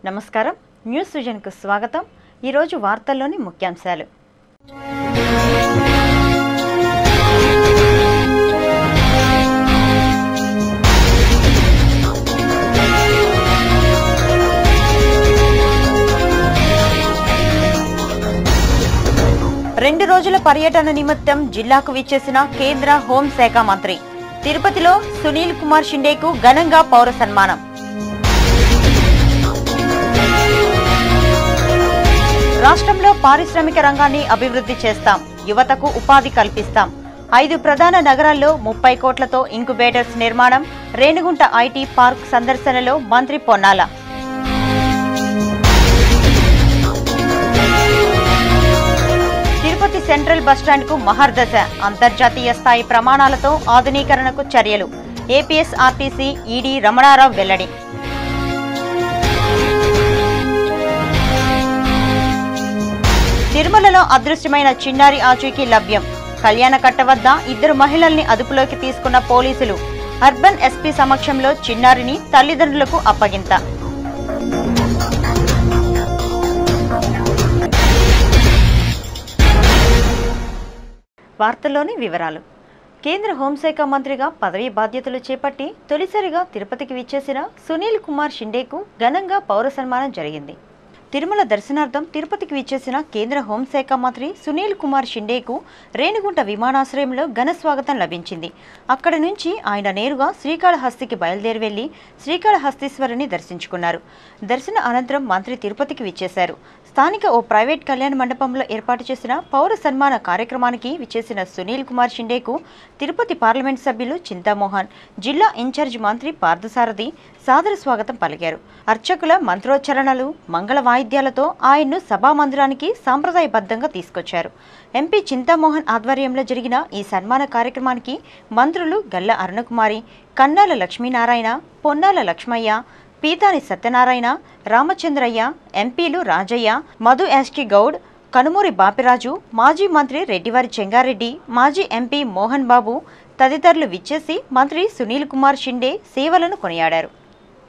నమస్కారం news vision కు స్వాగతం। ఈ రోజు వార్తల్లోని ముఖ్యాంశాలు। రెండు రోజుల పర్యటన నిమిత్తం జిల్లాకు విచ్చేసిన కేంద్ర హోం శాఖ మంత్రి తిరుపతిలో సునీల్ కుమార్ షిండేకు ఘనంగా పౌర సన్మానం। రాష్ట్రంలో పారిశ్రామిక రంగాన్ని అభివృద్ధి చేస్తాం, యువతకు ఉపాధి కల్పిస్తాం। 5 ప్రధాన నగరాల్లో 30 కోట్లతో ఇంక్యుబేటర్స్ నిర్మాణం। రేణిగుంట ఐటీ పార్క్ సందర్శనలో మంత్రి పొన్నాల। తిరుపతి సెంట్రల్ బస్టాండ్ కు మహర్దశ, అంతర్జాతీయ స్థాయి ప్రమాణాలతో ఆధునీకరణకు చర్యలు। ఏపీఎస్ఆర్టీసీ ఈడీ రమణారావు వెల్లడి। తిరుమలలో అదృశ్యమైన చిన్నారి ఆచూకీ లభ్యం। కళ్యాణకట్ట వద్ద 2 మహిళల్ని అదుపులోకి తీసుకున్న పోలీసులు। అర్బన్ ఎస్పీ సమక్షంలో చిన్నారిని తల్లిదండ్రులకు అప్పగింత। వార్తల్లోని వివరాలు। కేంద్ర హోంశాఖ మంత్రిగా పదవీ బాధ్యతలు చేపట్టి తొలిసారిగా తిరుపతికి విచ్చేసిన సునీల్ కుమార్ షిండేకు ఘనంగా పౌర సన్మానం జరిగింది। తిరుమల దర్శనార్థం తిరుపతికి విచ్చేసిన కేంద్ర హోంశాఖ మంత్రి సునీల్ కుమార్ షిండేకు రేణిగుంట విమానాశ్రయంలో ఘన స్వాగతం లభించింది। అక్కడి నుంచి ఆయన నేరుగా శ్రీకాళహస్తికి బయలుదేరి వెళ్లి శ్రీకాళహస్తీశ్వరుని దర్శించుకున్నారు। దర్శన అనంతరం మంత్రి తిరుపతికి విచ్చేశారు। స్థానిక ఓ ప్రైవేట్ కళ్యాణ మండపంలో ఏర్పాటు చేసిన పౌర సన్మాన కార్యక్రమానికి విచ్చేసిన సునీల్ కుమార్ షిండేకు తిరుపతి పార్లమెంట్ సభ్యులు చింతామోహన్, జిల్లా ఇన్ఛార్జి మంత్రి పార్థసారథి సాదర స్వాగతం పలికారు। అర్చకుల మంత్రోచ్చరణలు, మంగళ వాయిద్యాలతో ఆయన్ను సభామందిరానికి సాంప్రదాయబద్ధంగా తీసుకొచ్చారు। ఎంపీ చింతామోహన్ ఆధ్వర్యంలో జరిగిన ఈ సన్మాన కార్యక్రమానికి మంత్రులు గల్ల అరుణకుమారి, కన్నాల లక్ష్మీనారాయణ, పొన్నాల లక్ష్మయ్య, పీతాని సత్యనారాయణ, రామచంద్రయ్య, ఎంపీలు రాజయ్య, మధు యాష్కి గౌడ్, కనుమూరి బాపిరాజు, మాజీ మంత్రి రెడ్డివారి చెంగారెడ్డి, మాజీ ఎంపీ మోహన్ బాబు తదితరులు విచ్చేసి మంత్రి సునీల్ కుమార్ షిండే సేవలను కొనియాడారు।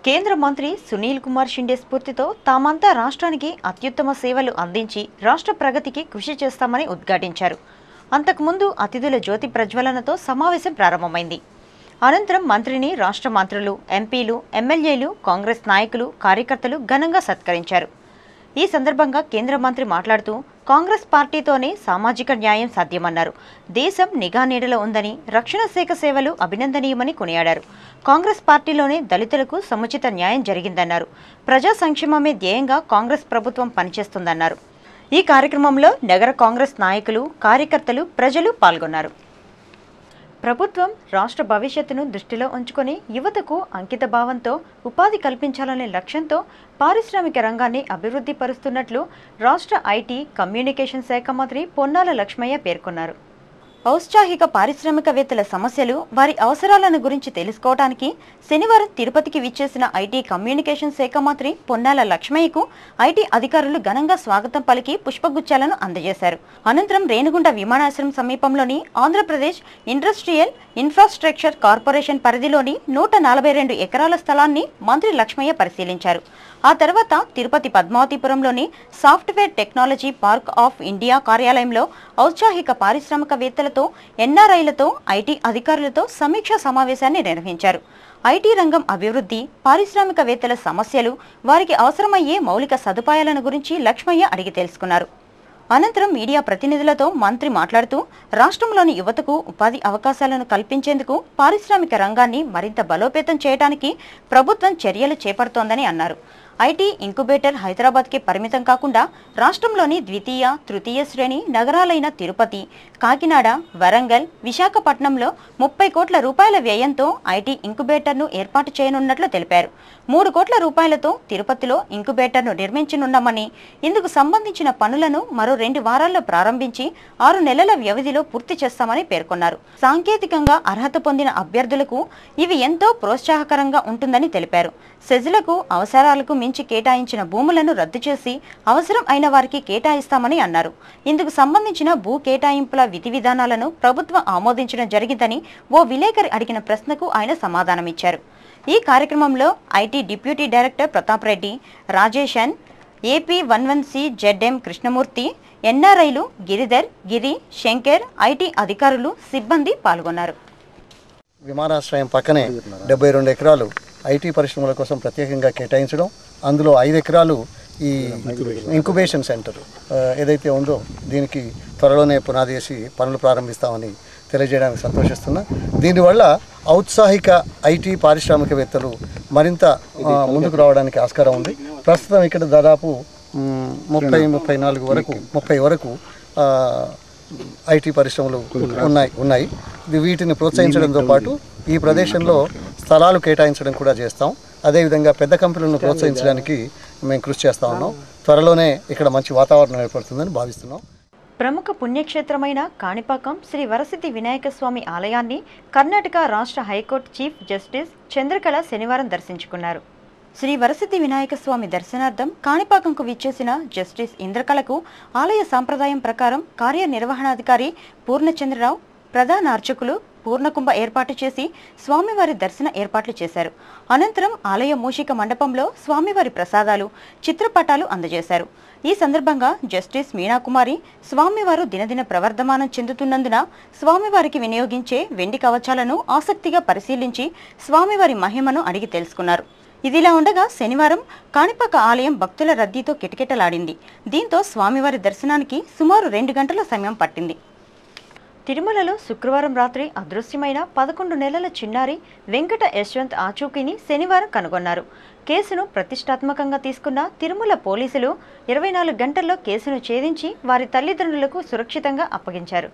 కేంద్ర మంత్రి సునీల్ కుమార్ షిండే స్ఫూర్తితో తామంతా రాష్ట్రానికి అత్యుత్తమ సేవలు అందించి రాష్ట్ర ప్రగతికి కృషి చేస్తామని ఉద్ఘాటించారు। అంతకుముందు అతిథుల జ్యోతి ప్రజ్వలనతో సమావేశం ప్రారంభమైంది। అనంతరం మంత్రిని రాష్ట్ర మంత్రులు, ఎంపీలు, ఎమ్మెల్యేలు, కాంగ్రెస్ నాయకులు, కార్యకర్తలు ఘనంగా సత్కరించారు। ఈ సందర్భంగా కేంద్ర మంత్రి మాట్లాడుతూ కాంగ్రెస్ పార్టీతోనే సామాజిక న్యాయం సాధ్యమన్నారు। దేశం నిఘా నీడలో ఉందని, రక్షణ శాఖ సేవలు అభినందనీయమని కొనియాడారు। కాంగ్రెస్ పార్టీలోనే దళితులకు సముచిత న్యాయం జరిగిందన్నారు। ప్రజా సంక్షేమమే ధ్యేయంగా కాంగ్రెస్ ప్రభుత్వం పనిచేస్తుందన్నారు। ఈ కార్యక్రమంలో నగర కాంగ్రెస్ నాయకులు, కార్యకర్తలు, ప్రజలు పాల్గొన్నారు। ప్రభుత్వం రాష్ట్ర భవిష్యత్తును దృష్టిలో ఉంచుకొని యువతకు అంకిత భావంతో ఉపాధి కల్పించాలనే లక్ష్యంతో పారిశ్రామిక రంగాన్ని అభివృద్ధి పరుస్తున్నట్లు రాష్ట్ర ఐటీ, కమ్యూనికేషన్ శాఖ మంత్రి పొన్నాల లక్ష్మయ్య పేర్కొన్నారు। ఔత్సాహిక పారిశ్రామికవేత్తల సమస్యలు, వారి అవసరాలను గురించి తెలుసుకోవడానికి శనివారం తిరుపతికి విచ్చేసిన ఐటీ, కమ్యూనికేషన్ శాఖ మంత్రి పొన్నాల లక్ష్మయ్యకు ఐటీ అధికారులు ఘనంగా స్వాగతం పలికి పుష్పగుచ్చాలను అందజేశారు। అనంతరం రేణిగుంట విమానాశ్రయం సమీపంలోని ఆంధ్రప్రదేశ్ ఇండస్ట్రియల్ ఇన్ఫ్రాస్ట్రక్చర్ కార్పొరేషన్ పరిధిలోని 142 ఎకరాల స్థలాన్ని మంత్రి లక్ష్మయ్య పరిశీలించారు। ఆ తర్వాత తిరుపతి పద్మావతిపురంలోని software technology park of India కార్యాలయంలో ఔత్సాహిక పారిశ్రామికవేత్తలతో, ఎన్ఆర్ఐలతో, ఐటీ అధికారులతో సమీక్షా సమావేశాన్ని నిర్వహించారు। ఐటీ రంగం అభివృద్ధి, పారిశ్రామికవేత్తల సమస్యలు, వారికి అవసరమయ్యే మౌలిక సదుపాయాలను గురించి లక్ష్మయ్య అడిగి తెలుసుకున్నారు। అనంతరం మీడియా ప్రతినిధులతో మంత్రి మాట్లాడుతూ రాష్ట్రంలోని యువతకు ఉపాధి అవకాశాలను కల్పించేందుకు పారిశ్రామిక రంగాన్ని మరింత బలోపేతం చేయడానికి ప్రభుత్వం చర్యలు చేపడుతోందని అన్నారు। ఐటీ ఇంక్యుబేటర్ హైదరాబాద్కి పరిమితం కాకుండా రాష్ట్రంలోని ద్వితీయ, తృతీయ శ్రేణి నగరాలైన తిరుపతి, కాకినాడ, వరంగల్, విశాఖపట్నంలో 30 కోట్ల రూపాయల వ్యయంతో ఐటీ ఇంక్యుబేటర్ను ఏర్పాటు చేయనున్నట్లు తెలిపారు। 3 కోట్ల రూపాయలతో తిరుపతిలో ఇంక్యుబేటర్ను నిర్మించనున్నామని, ఇందుకు సంబంధించిన పనులను మరో 2 వారాల్లో ప్రారంభించి 6 నెలల వ్యవధిలో పూర్తి చేస్తామని పేర్కొన్నారు। సాంకేతికంగా అర్హత పొందిన అభ్యర్థులకు ఇవి ఎంతో ప్రోత్సాహకరంగా ఉంటుందని తెలిపారు। సెజ్లకు అవసరాలకు మించి కేటాయించిన భూములను రద్దు చేసి అవసరం అయిన వారికి కేటాయిస్తామని అన్నారు। ఇందుకు సంబంధించిన భూ కేటాయింపుల విధి విధానాలను ప్రభుత్వం ఆమోదించడం జరిగిందని ఓ విలేకరి అడిగిన ప్రశ్నకు ఆయన సమాధానమిచ్చారు। ఈ కార్యక్రమంలో IT deputy director Pratap Reddy, Rajeshan, AP 11C ZM Krishnamurthy, ఎన్ఆర్ఐలు గిరిధర్, గిరి, శంకర్, ఐటీ అధికారులు, సిబ్బంది పాల్గొన్నారు. విమానాశ్రయం పక్కనే 72 ఎకరాలు ఐటీ పరిశ్రమల కోసం ప్రత్యేకంగా కేటాయించడం, అందులో 5 ఎకరాలు ఈ ఇంక్యుబేషన్ సెంటర్ ఏదైతే ఉందో దీనికి త్వరలోనే పునాది వేసి పనులు ప్రారంభిస్తామని తెలియజేయడానికి సంతోషిస్తున్నా. దీనివల్ల ఔత్సాహిక ఐటీ పారిశ్రామికవేత్తలు మరింత ముందుకు రావడానికి ఆస్కారం ఉంది. ప్రస్తుతం ఇక్కడ దాదాపు 30 వరకు ఐటీ పరిశ్రమలు ఉన్నాయి. వీటిని ప్రోత్సహించడంతో పాటు ఈ ప్రదేశంలో స్థలాలు కేటాయించడం కూడా చేస్తాం. అదేవిధంగా పెద్ద కంపెనీలను ప్రోత్సహించడానికి మేము కృషి చేస్తూ ఉన్నాం. త్వరలోనే ఇక్కడ మంచి వాతావరణం ఏర్పడుతుందని భావిస్తున్నాం. ప్రముఖ పుణ్యక్షేత్రమైన కాణిపాకం శ్రీ వరసిద్ధి వినాయక స్వామి ఆలయాన్ని కర్ణాటక రాష్ట్ర హైకోర్టు చీఫ్ జస్టిస్ చంద్రకళ శనివారం దర్శించుకున్నారు. శ్రీ వరసిద్ధి వినాయక స్వామి దర్శనార్థం కాణిపాకంకు విచ్చేసిన జస్టిస్ ఇంద్రకళకు ఆలయ సాంప్రదాయం ప్రకారం కార్యనిర్వహణాధికారి పూర్ణచంద్రరావు, ప్రధాన అర్చకులు పూర్ణకుంభ ఏర్పాటు చేసి స్వామివారి దర్శన ఏర్పాట్లు చేశారు. అనంతరం ఆలయ మూషిక మండపంలో స్వామివారి ప్రసాదాలు, చిత్రపటాలు అందజేశారు. ఈ సందర్భంగా జస్టిస్ మీనాకుమారి స్వామివారు దినదిన ప్రవర్ధమానం చెందుతున్నందున స్వామివారికి వినియోగించే వెండి కవచాలను ఆసక్తిగా పరిశీలించి స్వామివారి మహిమను అడిగి తెలుసుకున్నారు. ఇదిలా ఉండగా శనివారం కాణిపాక ఆలయం భక్తుల రద్దీతో కిటకిటలాడింది. దీంతో స్వామివారి దర్శనానికి సుమారు 2 గంటల సమయం పట్టింది. తిరుమలలో శుక్రవారం రాత్రి అదృశ్యమైన 11 నెలల చిన్నారి వెంకట యశ్వంత్ ఆచూకీని శనివారం కనుగొన్నారు. కేసును ప్రతిష్టాత్మకంగా తీసుకున్న తిరుమల పోలీసులు 24 గంటల్లో కేసును ఛేదించి వారి తల్లిదండ్రులకు సురక్షితంగా అప్పగించారు.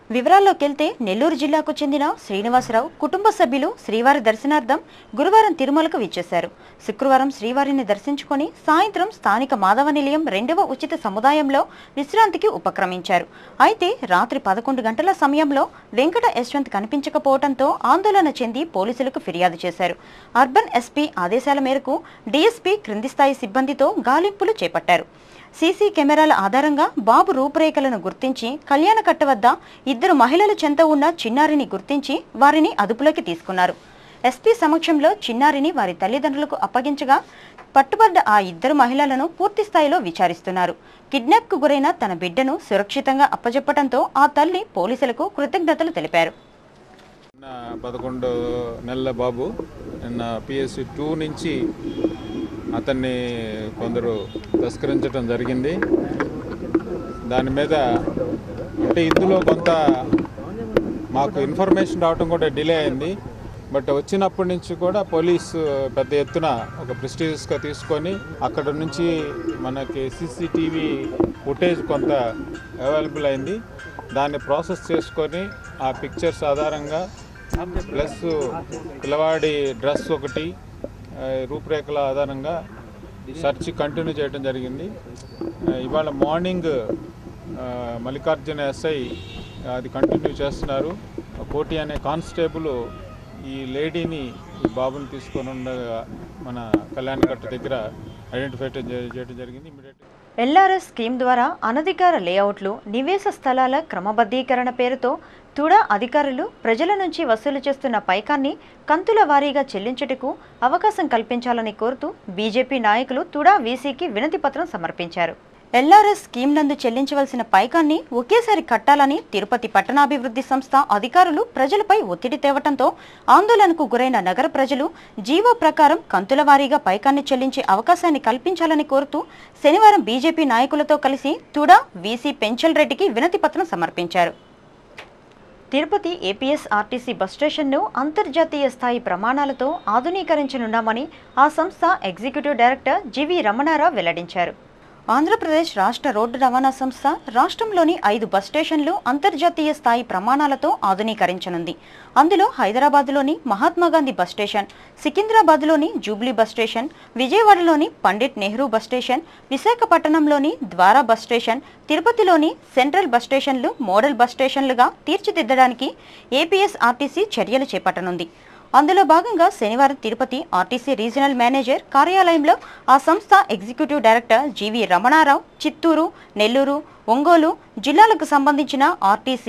వివరాల్లోకెళ్తే నెల్లూరు జిల్లాకు చెందిన శ్రీనివాసరావు కుటుంబ సభ్యులు శ్రీవారి దర్శనార్థం గురువారం తిరుమలకు విచ్చేశారు. శుక్రవారం శ్రీవారిని దర్శించుకొని సాయంత్రం స్థానిక మాధవ నిలయం 2వ ఉచిత సముదాయంలో విశ్రాంతికి ఉపక్రమించారు. అయితే రాత్రి 11 గంటల సమయంలో వెంకట యశ్వంత్ కనిపించకపోవడంతో ఆందోళన చెంది పోలీసులకు ఫిర్యాదు చేశారు. అర్బన్ ఎస్పీ ఆదేశాల మేరకు డీఎస్పీ క్రింది స్థాయి సిబ్బందితో గాలింపులు చేపట్టారు. సీసీ కెమెరాల ఆధారంగా బాబు రూపురేఖలను గుర్తించి కళ్యాణకట్ట వద్ద 2 మహిళల చెంత ఉన్న చిన్నారిని గుర్తించి వారిని అదుపులోకి తీసుకున్నారు. ఎస్పీ సమక్షంలో చిన్నారిని వారి తల్లిదండ్రులకు అప్పగించగా పట్టుబడ్డ ఆ 2 మహిళలను పూర్తి స్థాయిలో విచారిస్తున్నారు. కిడ్నాప్కు గురైన తన బిడ్డను సురక్షితంగా అప్పజెప్పడంతో ఆ తల్లి పోలీసులకు కృతజ్ఞతలు తెలిపారు. 11 నెలల బాబు నిన్న PSC 2 నుంచి అతన్ని కొందరు తస్కరించడం జరిగింది. దాని మీద అంటే ఇందులో కొంత మాకు ఇన్ఫర్మేషన్ రావడం కూడా డిలే అయింది. బట్ వచ్చినప్పటి నుంచి కూడా పోలీసు పెద్ద ఎత్తున ఒక ప్రెస్టీజియస్గా తీసుకొని అక్కడ నుంచి మనకి CCTV ఫుటేజ్ కొంత అవైలబుల్ అయింది. దాన్ని ప్రాసెస్ చేసుకొని ఆ పిక్చర్స్ ఆధారంగా ప్లస్ పిల్లవాడి డ్రెస్ ఒకటి రూపురేఖల ఆధారంగా సెర్చ్ కంటిన్యూ చేయడం జరిగింది. ఇవాళ మార్నింగ్ మల్లికార్జున SI అది కంటిన్యూ చేస్తున్నారు. కోటి అనే కానిస్టేబుల్ ఈ లేడీని ఈ బాబుని తీసుకొని ఉండగా మన కళ్యాణకట్ట దగ్గర ఐడెంటిఫై చేయడం జరిగింది. LRS స్కీమ్ ద్వారా అనధికార లేఅవుట్లు, నివేశ స్థలాల క్రమబద్ధీకరణ పేరుతో తుడా అధికారులు ప్రజల నుంచి వసూలు చేస్తున్న పైకాన్ని కంతుల వారీగా చెల్లించుటకు అవకాశం కల్పించాలని కోరుతూ బీజేపీ నాయకులు తుడా వీసీకి వినతి పత్రం సమర్పించారు. LRS స్కీమ్ నందు చెల్లించవలసిన పైకాన్ని ఒకేసారి కట్టాలని తిరుపతి పట్టణాభివృద్ధి సంస్థ అధికారులు ప్రజలపై ఒత్తిడి తేవటంతో ఆందోళనకు గురైన నగర ప్రజలు జీవో ప్రకారం కంతుల వారీగా పైకాన్ని చెల్లించే అవకాశాన్ని కల్పించాలని కోరుతూ శనివారం బీజేపీ నాయకులతో కలిసి తుడా వీసీ పెంచల్ రెడ్డికి వినతి పత్రం సమర్పించారు. తిరుపతి APSRTC బస్ స్టేషన్ను అంతర్జాతీయ స్థాయి ప్రమాణాలతో ఆధునీకరించనున్నామని ఆ సంస్థ ఎగ్జిక్యూటివ్ డైరెక్టర్ జీవీ రమణారావు వెల్లడించారు. ఆంధ్రప్రదేశ్ రాష్ట్ర రోడ్డు రవాణా సంస్థ రాష్ట్రంలోని 5 బస్ స్టేషన్లు అంతర్జాతీయ స్థాయి ప్రమాణాలతో ఆధునీకరించనుంది. అందులో హైదరాబాద్లోని మహాత్మాగాంధీ బస్ స్టేషన్, సికింద్రాబాద్లోని జూబ్లీ బస్ స్టేషన్, విజయవాడలోని పండిట్ నెహ్రూ బస్ స్టేషన్, విశాఖపట్నంలోని ద్వారా బస్ స్టేషన్, తిరుపతిలోని సెంట్రల్ బస్ స్టేషన్లు మోడల్ బస్ స్టేషన్లుగా తీర్చిదిద్దడానికి APSRTC చర్యలు చేపట్టనుంది. అందులో భాగంగా శనివారం తిరుపతి RTC రీజనల్ మేనేజర్ కార్యాలయంలో ఆ సంస్థ ఎగ్జిక్యూటివ్ డైరెక్టర్ జీవీ రమణారావు చిత్తూరు, నెల్లూరు, ఒంగోలు జిల్లాలకు సంబంధించిన RTC,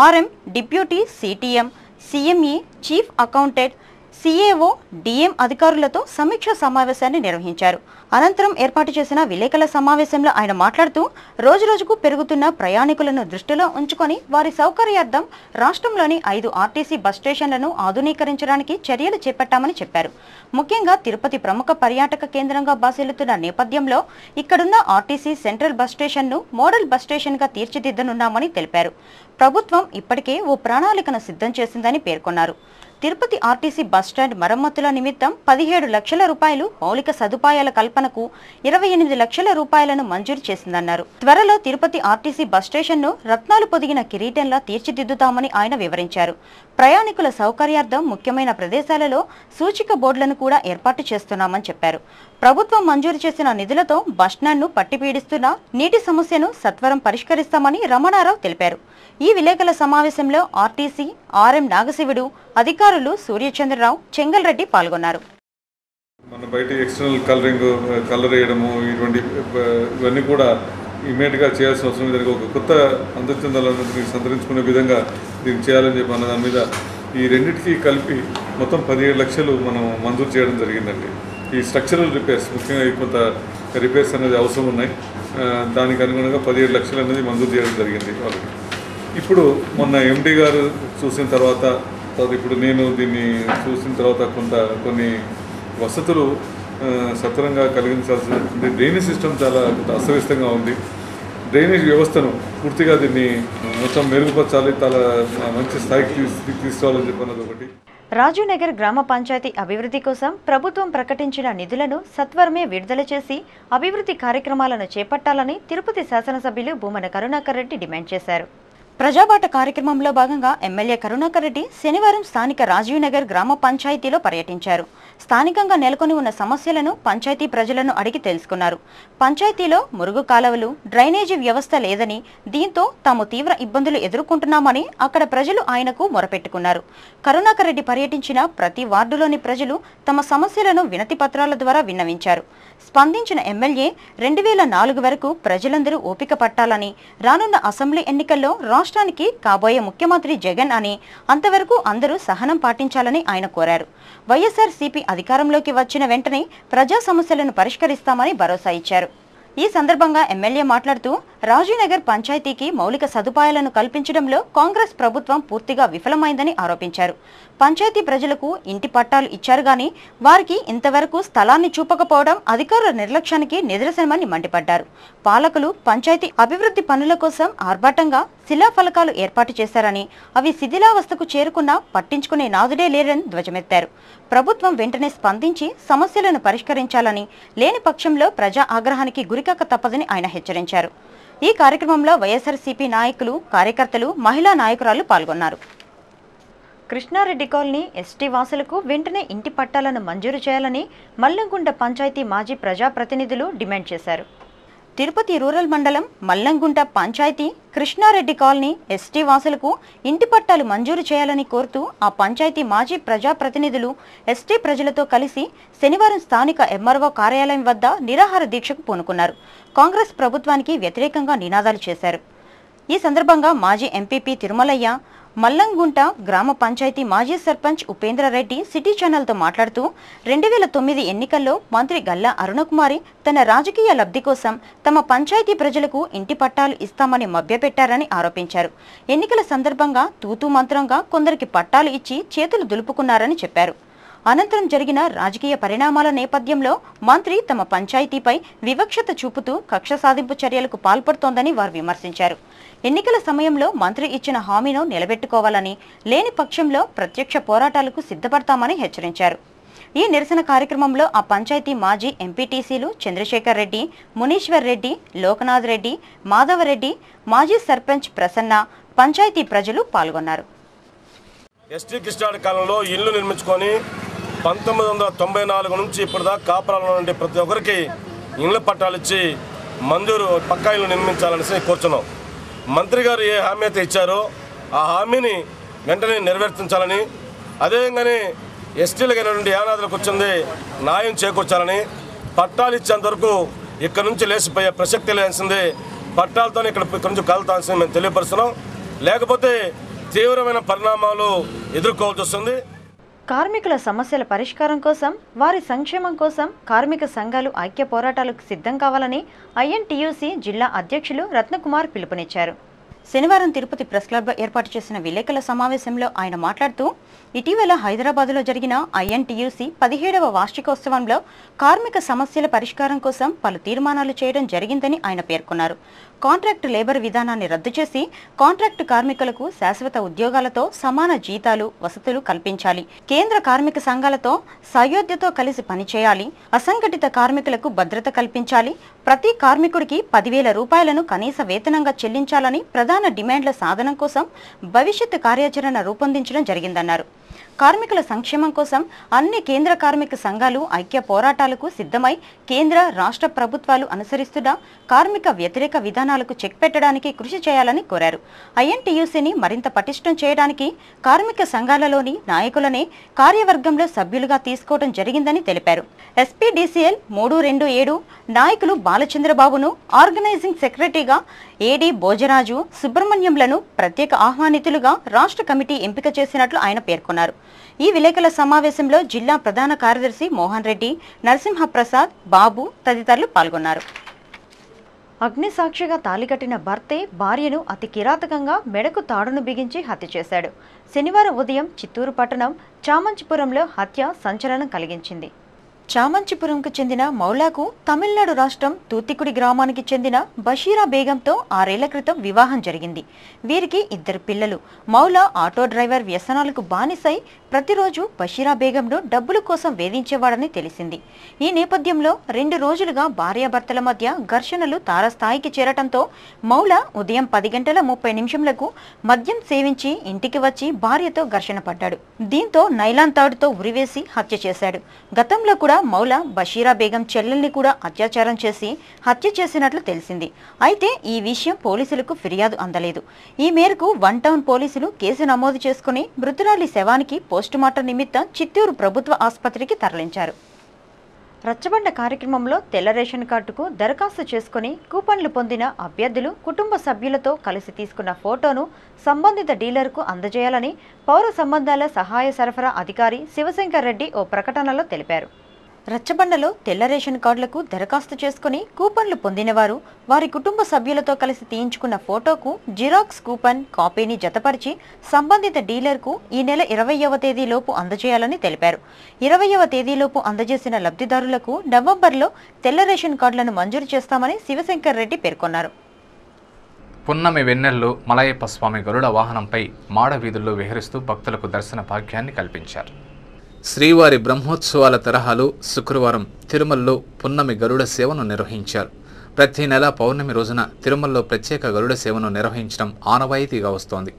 RM, deputy CTM, CME, chief accountant, CAO, DM అధికారులతో సమీక్ష సమావేశాన్ని నిర్వహించారు. అనంతరం ఏర్పాటు చేసిన విలేకరుల సమావేశంలో ఆయన మాట్లాడుతూ రోజురోజుకు పెరుగుతున్న ప్రయాణికులను దృష్టిలో ఉంచుకొని వారి సౌకర్యార్థం రాష్ట్రంలోని 5 ఆర్టీసీ బస్ స్టేషన్లను ఆధునీకరించడానికి చర్యలు చేపట్టామని చెప్పారు. ముఖ్యంగా తిరుపతి ప్రముఖ పర్యాటక కేంద్రంగా బాసిల్లుతున్న నేపథ్యంలో ఇక్కడున్న ఆర్టీసీ సెంట్రల్ బస్ స్టేషన్ను మోడల్ బస్ స్టేషన్గా తీర్చిదిద్దనున్నామని తెలిపారు. ప్రభుత్వం ఇప్పటికే ఓ ప్రణాళికను సిద్ధం చేసిందని పేర్కొన్నారు. తిరుపతి ఆర్టీసీ బస్టాండ్ మరమ్మతుల నిమిత్తం 17 లక్షల రూపాయలు, మౌలిక సదుపాయాల కల్పనకు 28 లక్షల రూపాయలను మంజూరు చేసిందన్నారు. త్వరలో తిరుపతి ఆర్టీసీ బస్ స్టేషన్ను రత్నాలు పొదిగిన కిరీటంలా తీర్చిదిద్దుతామని ఆయన వివరించారు. ప్రయాణికుల సౌకర్యార్థం ముఖ్యమైన ప్రదేశాలలో సూచిక బోర్డులను కూడా ఏర్పాటు చేస్తున్నామని చెప్పారు. ప్రభుత్వం మంజూరు చేసిన నిధులతో బస్టాండ్ను పట్టిపీడిస్తున్న నీటి సమస్యను సత్వరం పరిష్కరిస్తామని రమణారావు తెలిపారు. ఈ విలేకరుల సమావేశంలో ఆర్టీసీ ఆర్ఎం నాగశివుడు, అధికారులు సూర్యచంద్రరావు, చెంగల్రెడ్డి పాల్గొన్నారు. మన బయట ఎక్స్టర్నల్ కలర్ వేయడము ఇవన్నీ కూడా ఇమీడియట్గా చేయాల్సిన అవసరం లేదు. ఒక కొత్త అందచందాలను సంతరించుకునే విధంగా దీన్ని చేయాలని చెప్పి అన్న దాని మీద ఈ రెండింటికి కలిపి మొత్తం 17 లక్షలు మనం మంజూరు చేయడం జరిగిందండి. ఈ స్ట్రక్చరల్ రిపేర్స్, ముఖ్యంగా కొంత రిపేర్స్ అనేది అవసరం ఉన్నాయి. దానికి అనుగుణంగా 17 లక్షలు అనేది మంజూరు చేయడం జరిగింది వాళ్ళకి. ఇప్పుడు మొన్న ఎండి గారు చూసిన తర్వాత ఇప్పుడు నేను దీన్ని చూసిన తర్వాత కొన్ని వసతులు సత్వరంగా కలిగించాల్సి ఉంటుంది. డ్రైనేజ్ సిస్టమ్ చాలా అస్తవ్యస్తంగా ఉంది. డ్రైనేజ్ వ్యవస్థను పూర్తిగా దీన్ని మొత్తం మెరుగుపరచాలి, చాలా మంచి స్థాయికి తీసుకురావాలని చెప్పన్నది ఒకటి. రాజీవ్నగర్ గ్రామ పంచాయతీ అభివృద్ధి కోసం ప్రభుత్వం ప్రకటించిన నిధులను సత్వరమే విడుదల చేసి అభివృద్ధి కార్యక్రమాలను చేపట్టాలని తిరుపతి శాసనసభ్యులు భూమన కరుణాకర్ రెడ్డి డిమాండ్ చేశారు. ప్రజాబాట కార్యక్రమంలో భాగంగా ఎమ్మెల్యే కరుణాకర్ రెడ్డి శనివారం స్థానిక రాజీవ్నగర్ గ్రామ పంచాయతీలో పర్యటించారు. స్థానికంగా నెలకొని ఉన్న సమస్యలను పంచాయతీ ప్రజలను అడిగి తెలుసుకున్నారు. పంచాయతీలో మురుగు కాలువలు, డ్రైనేజీ వ్యవస్థ లేదని, దీంతో తాము తీవ్ర ఇబ్బందులు ఎదుర్కొంటున్నామని అక్కడ ప్రజలు ఆయనకు మొరపెట్టుకున్నారు. కరుణాకర్ రెడ్డి పర్యటించిన ప్రతి వార్డులోని ప్రజలు తమ సమస్యలను వినతి పత్రాల ద్వారా విన్నవించారు. స్పందించిన ఎమ్మెల్యే 2004 వరకు ప్రజలందరూ ఓపిక పట్టాలని, రానున్న అసెంబ్లీ ఎన్నికల్లో రాష్ట్రానికి కాబోయే ముఖ్యమంత్రి జగన్ అని, అంతవరకు అందరూ సహనం పాటించాలని ఆయన కోరారు. వైఎస్ఆర్సీపీ అధికారంలోకి వచ్చిన వెంటనే ప్రజా సమస్యలను పరిష్కరిస్తామని భరోసా ఇచ్చారు. ఈ సందర్భంగా ఎమ్మెల్యే మాట్లాడుతూ రాజీవ్నగర్ పంచాయతీకి మౌలిక సదుపాయాలను కల్పించడంలో కాంగ్రెస్ ప్రభుత్వం పూర్తిగా విఫలమైందని ఆరోపించారు. పంచాయతీ ప్రజలకు ఇంటి పట్టాలు ఇచ్చారు గాని వారికి ఇంతవరకు స్థలాన్ని చూపకపోవడం అధికారుల నిర్లక్ష్యానికి నిదర్శనమని మండిపడ్డారు. పాలకులు పంచాయతీ అభివృద్ధి పనుల కోసం ఆర్భాటంగా శిలాఫలకాలు ఏర్పాటు చేశారని, అవి శిథిలావస్థకు చేరుకున్నా పట్టించుకునే నాదుడే లేరని ధ్వజమెత్తారు. ప్రభుత్వం వెంటనే స్పందించి సమస్యలను పరిష్కరించాలని, లేని పక్షంలో ప్రజా ఆగ్రహానికి గురికాక తప్పదని ఆయన హెచ్చరించారు. ఈ కార్యక్రమంలో వైఎస్ఆర్సీపీ నాయకులు, కార్యకర్తలు, మహిళా నాయకురాలు పాల్గొన్నారు. కృష్ణారెడ్డి కాలనీ ఎస్టీ వాసులకు వెంటనే ఇంటి పట్టాలను మంజూరు చేయాలని మల్లంగుంట పంచాయతీ మాజీ ప్రజాప్రతినిధులు డిమాండ్ చేశారు. తిరుపతి రూరల్ మండలం మల్లంగుంట పంచాయతీ కృష్ణారెడ్డి కాలనీ ఎస్టీ వాసులకు ఇంటి పట్టాలు మంజూరు చేయాలని కోరుతూ ఆ పంచాయతీ మాజీ ప్రజాప్రతినిధులు ఎస్టీ ప్రజలతో కలిసి శనివారం స్థానిక ఎంఆర్ఓ కార్యాలయం వద్ద నిరాహార దీక్షకు పూనుకున్నారు. కాంగ్రెస్ ప్రభుత్వానికి వ్యతిరేకంగా నినాదాలు చేశారు. ఈ సందర్భంగా మాజీ ఎంపీపీ తిరుమలయ్య, మల్లంగుంట గ్రామ పంచాయతీ మాజీ సర్పంచ్ ఉపేంద్రరెడ్డి సిటీ ఛానల్తో మాట్లాడుతూ 2009 ఎన్నికల్లో మంత్రి గల్లా అరుణకుమారి తన రాజకీయ లబ్ధి కోసం తమ పంచాయతీ ప్రజలకు ఇంటి పట్టాలు ఇస్తామని మభ్యపెట్టారని ఆరోపించారు. ఎన్నికల సందర్భంగా తూతూ మంత్రంగా కొందరికి పట్టాలు ఇచ్చి చేతులు దులుపుకున్నారని చెప్పారు. అనంతరం జరిగిన రాజకీయ పరిణామాల నేపథ్యంలో మంత్రి తమ పంచాయతీపై వివక్షత చూపుతూ కక్ష సాధింపు చర్యలకు పాల్పడుతోందని వారు విమర్శించారు. ఎన్నికల సమయంలో మంత్రి ఇచ్చిన హామీను నిలబెట్టుకోవాలని, లేని పక్షంలో ప్రత్యక్ష పోరాటాలకు సిద్ధపడతామని హెచ్చరించారు. ఈ నిరసన కార్యక్రమంలో ఆ పంచాయతీ మాజీ ఎంపీటీసీలు చంద్రశేఖర్ రెడ్డి, మునీశ్వర్ రెడ్డి, లోకనాథ్ రెడ్డి, మాధవరెడ్డి, మాజీ సర్పంచ్ ప్రసన్న, పంచాయతీ ప్రజలు పాల్గొన్నారు. ఎస్టీ కృష్ణారెడ్డి కాలంలో ఇల్లు నిర్మించుకొని 1994 నుంచి ఇప్పటిదాకా కాపురాల నుండి ప్రతి ఒక్కరికి ఇళ్ల పట్టాలు ఇచ్చి మంజూరు పక్కా ఇల్లు నిర్మించాలనేసి కోరుచున్నాం. మంత్రి గారు ఏ హామీ అయితే ఇచ్చారో ఆ హామీని వెంటనే నెరవేర్చించాలని, అదేవిధంగానే ఎస్టీలకైనటువంటి యానాదులకు వచ్చింది న్యాయం చేకూర్చాలని, పట్టాలు ఇచ్చేంత వరకు ఇక్కడ నుంచి లేచిపోయే ప్రసక్తి లేసింది, పట్టాలతోనే ఇక్కడ నుంచి కలుతాల్సింది మేము తెలియపరుస్తున్నాం. లేకపోతే తీవ్రమైన పరిణామాలు ఎదుర్కోవాల్సి వస్తుంది. కార్మికుల సమస్యల పరిష్కారం కోసం, వారి సంక్షేమం కోసం కార్మిక సంఘాలు ఐక్య పోరాటాలకు సిద్ధం కావాలని ఐఎన్టీయూసీ జిల్లా అధ్యక్షులు రత్నకుమార్ పిలుపునిచ్చారు. శనివారం తిరుపతి ప్రెస్ క్లబ్లో ఏర్పాటు చేసిన విలేకరుల సమావేశంలో ఆయన మాట్లాడుతూ, ఇటీవల హైదరాబాద్లో జరిగిన ఐఎన్టీయూసీ 17వ వార్షికోత్సవంలో కార్మిక సమస్యల పరిష్కారం కోసం పలు తీర్మానాలు చేయడం జరిగిందని ఆయన పేర్కొన్నారు. కాంట్రాక్టు లేబర్ విధానాన్ని రద్దు చేసి కాంట్రాక్టు కార్మికులకు శాశ్వత ఉద్యోగాలతో సమాన జీతాలు, వసతులు కల్పించాలి. కేంద్ర కార్మిక సంఘాలతో సయోధ్యతో కలిసి పనిచేయాలి. అసంఘటిత కార్మికులకు భద్రత కల్పించాలి. ప్రతి కార్మికుడికి 10,000 రూపాయలను కనీస వేతనంగా చెల్లించాలని ప్రధాన డిమాండ్ల సాధనం కోసం భవిష్యత్తు కార్యాచరణ రూపొందించడం జరిగిందన్నారు. కార్మికుల సంక్షేమం కోసం అన్ని కేంద్ర కార్మిక సంఘాలు ఐక్య పోరాటాలకు సిద్ధమై కేంద్ర, రాష్ట్ర ప్రభుత్వాలు అనుసరిస్తున్న కార్మిక వ్యతిరేక విధానాలకు చెక్ పెట్టడానికి కృషి చేయాలని కోరారు. ఐఎన్టీయూసీని మరింత పటిష్టం చేయడానికి కార్మిక సంఘాలలోని నాయకులనే కార్యవర్గంలో సభ్యులుగా తీసుకోవడం జరిగిందని తెలిపారు. ఎస్పీడీసీఎల్ 327 నాయకులు బాలచంద్రబాబును ఆర్గనైజింగ్ సెక్రటరీగా ఏడీ భోజరాజు, సుబ్రహ్మణ్యంలను ప్రత్యేక ఆహ్వానితులుగా రాష్ట్ర కమిటీ ఎంపిక చేసినట్లు ఆయన పేర్కొన్నారు. ఈ విలేకరుల సమావేశంలో జిల్లా ప్రధాన కార్యదర్శి మోహన్ రెడ్డి, నరసింహప్రసాద్, బాబు తదితరులు పాల్గొన్నారు. అగ్నిసాక్షిగా తాళికట్టిన భర్తే భార్యను అతి కిరాతకంగా మెడకు తాడును బిగించి హత్య చేశాడు. శనివారం ఉదయం చిత్తూరు పట్టణం చామంచిపురంలో హత్య సంచలనం కలిగించింది. చామంచిపురంకు చెందిన మౌలాకు తమిళనాడు రాష్ట్రం తూత్తికుడి గ్రామానికి చెందిన బషీరా బేగంతో 6 ఏళ్ల క్రితం వివాహం జరిగింది. వీరికి 2 పిల్లలు. మౌలా ఆటో డ్రైవర్ వ్యసనాలకు బానిసై ప్రతిరోజు బషీరా బేగంను డబ్బుల కోసం వేధించేవాడని తెలిసింది. ఈ నేపథ్యంలో 2 రోజులుగా భార్యాభర్తల మధ్య ఘర్షణలు తారస్థాయికి చేరటంతో మౌలా ఉదయం 10:30 మద్యం సేవించి ఇంటికి వచ్చి భార్యతో ఘర్షణ పడ్డాడు. దీంతో నైలాన్ తాడుతో ఉరివేసి హత్య చేశాడు. గతంలో కూడా మౌలా బషీరా బేగం చెల్లెల్ని కూడా అత్యాచారం చేసి హత్య చేసినట్లు తెలిసింది. అయితే ఈ విషయం పోలీసులకు ఫిర్యాదు అందలేదు. ఈ మేరకు 1 టౌన్ పోలీసులు కేసు నమోదు చేసుకుని మృతురాలి శవానికి పోస్టుమార్టం నిమిత్తం చిత్తూరు ప్రభుత్వ ఆసుపత్రికి తరలించారు. రచ్చబండ కార్యక్రమంలో తెల్ల రేషన్ కార్డుకు దరఖాస్తు చేసుకుని కూపన్లు పొందిన అభ్యర్థులు కుటుంబ సభ్యులతో కలిసి తీసుకున్న ఫోటోను సంబంధిత డీలర్కు అందజేయాలని పౌర సంబంధాల సహాయ సరఫరా అధికారి శివశంకర్ రెడ్డి ఓ ప్రకటనలో తెలిపారు. రచ్చబండలో తెల్ల రేషన్ కార్డులకు దరఖాస్తు చేసుకుని కూపన్లు పొందినవారు వారి కుటుంబ సభ్యులతో కలిసి తీయించుకున్న ఫోటోకు జిరాక్స్ కూపన్ కాపీని జతపరిచి సంబంధిత డీలర్కు ఈ నెల 20వ తేదీలోపు అందజేయాలని తెలిపారు. 20వ తేదీలోపు అందజేసిన లబ్ధిదారులకు నవంబర్లో తెల్ల రేషన్ కార్డులను మంజూరు చేస్తామని శివశంకర్ రెడ్డి పేర్కొన్నారు. పున్నమి వెన్నెల్లో మలయప్ప స్వామి గరుడ వాహనంపై మాడ వీధుల్లో విహరిస్తూ భక్తులకు దర్శన భాగ్యాన్ని కల్పించారు. శ్రీవారి బ్రహ్మోత్సవాల తరహాలో శుక్రవారం తిరుమలలో పున్నమి గరుడ సేవను నిర్వహించారు. ప్రతి నెల పౌర్ణమి రోజున తిరుమలలో ప్రత్యేక గరుడ సేవను నిర్వహించడం ఆనవాయితీగా వస్తోంది.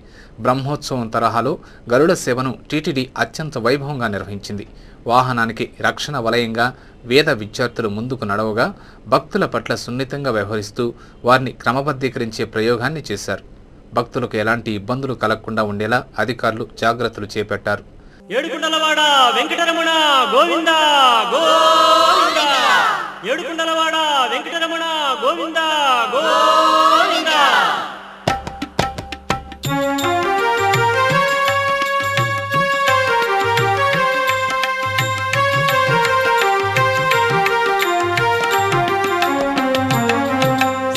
బ్రహ్మోత్సవం తరహాలో గరుడ సేవను టీటీడీ అత్యంత వైభవంగా నిర్వహించింది. వాహనానికి రక్షణ వలయంగా వేద విద్యార్థులు ముందుకు నడవగా భక్తుల పట్ల సున్నితంగా వ్యవహరిస్తూ వారిని క్రమబద్ధీకరించే ప్రయోగాన్ని చేశారు. భక్తులకు ఎలాంటి ఇబ్బందులు కలగకుండా ఉండేలా అధికారులు జాగ్రత్తలు చేపట్టారు. ఏడుకుండలవాడ వెంకటరమణ గోవింద గోవింద, ఏడుకుండలవాడ వెంకటరమణ గోవింద గోవింద.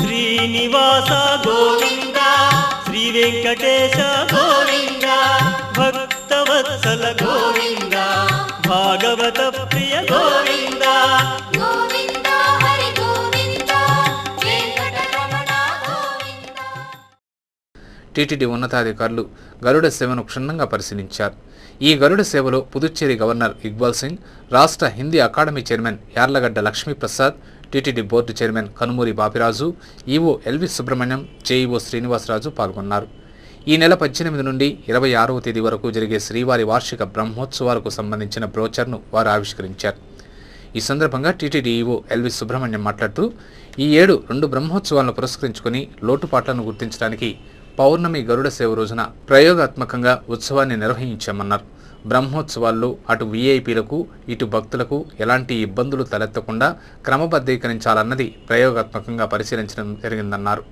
శ్రీనివాస గోవింద, శ్రీ వెంకటేశ గోవింద, భక్తవత్సల గోవింద, భాగవత ప్రియ గోవింద గోవింద, హరి గోవింద, వెంకటరమణ గోవింద. టీటీడీ ఉన్నతాధికారులు గరుడ సేవను క్షుణ్ణంగా పరిశీలించారు. ఈ గరుడ సేవలో పుదుచ్చేరి గవర్నర్ ఇక్బాల్ సింగ్, రాష్ట్ర Hindi academy chairman Yarlagadda Lakshmi Prasad, TTD board chairman Kanumuri Bapiraju, EO LV Subrahmanyam, JEO Srinivasa Raju పాల్గొన్నారు. ఈ నెల 18 నుండి 26వ తేదీ వరకు జరిగే శ్రీవారి వార్షిక బ్రహ్మోత్సవాలకు సంబంధించిన బ్రోచర్ను వారు ఆవిష్కరించారు. ఈ సందర్భంగా టీటీడీ ఈవో ఎల్వి సుబ్రహ్మణ్యం మాట్లాడుతూ, ఈ ఏడు 2 బ్రహ్మోత్సవాలను పురస్కరించుకుని లోటుపాట్లను గుర్తించడానికి పౌర్ణమి గరుడ సేవ రోజున ప్రయోగాత్మకంగా ఉత్సవాన్ని నిర్వహించామన్నారు. బ్రహ్మోత్సవాల్లో అటు వీఐపీలకు ఇటు భక్తులకు ఎలాంటి ఇబ్బందులు తలెత్తకుండా క్రమబద్ధీకరించాలన్నది ప్రయోగాత్మకంగా పరిశీలించడం జరిగిందన్నారు.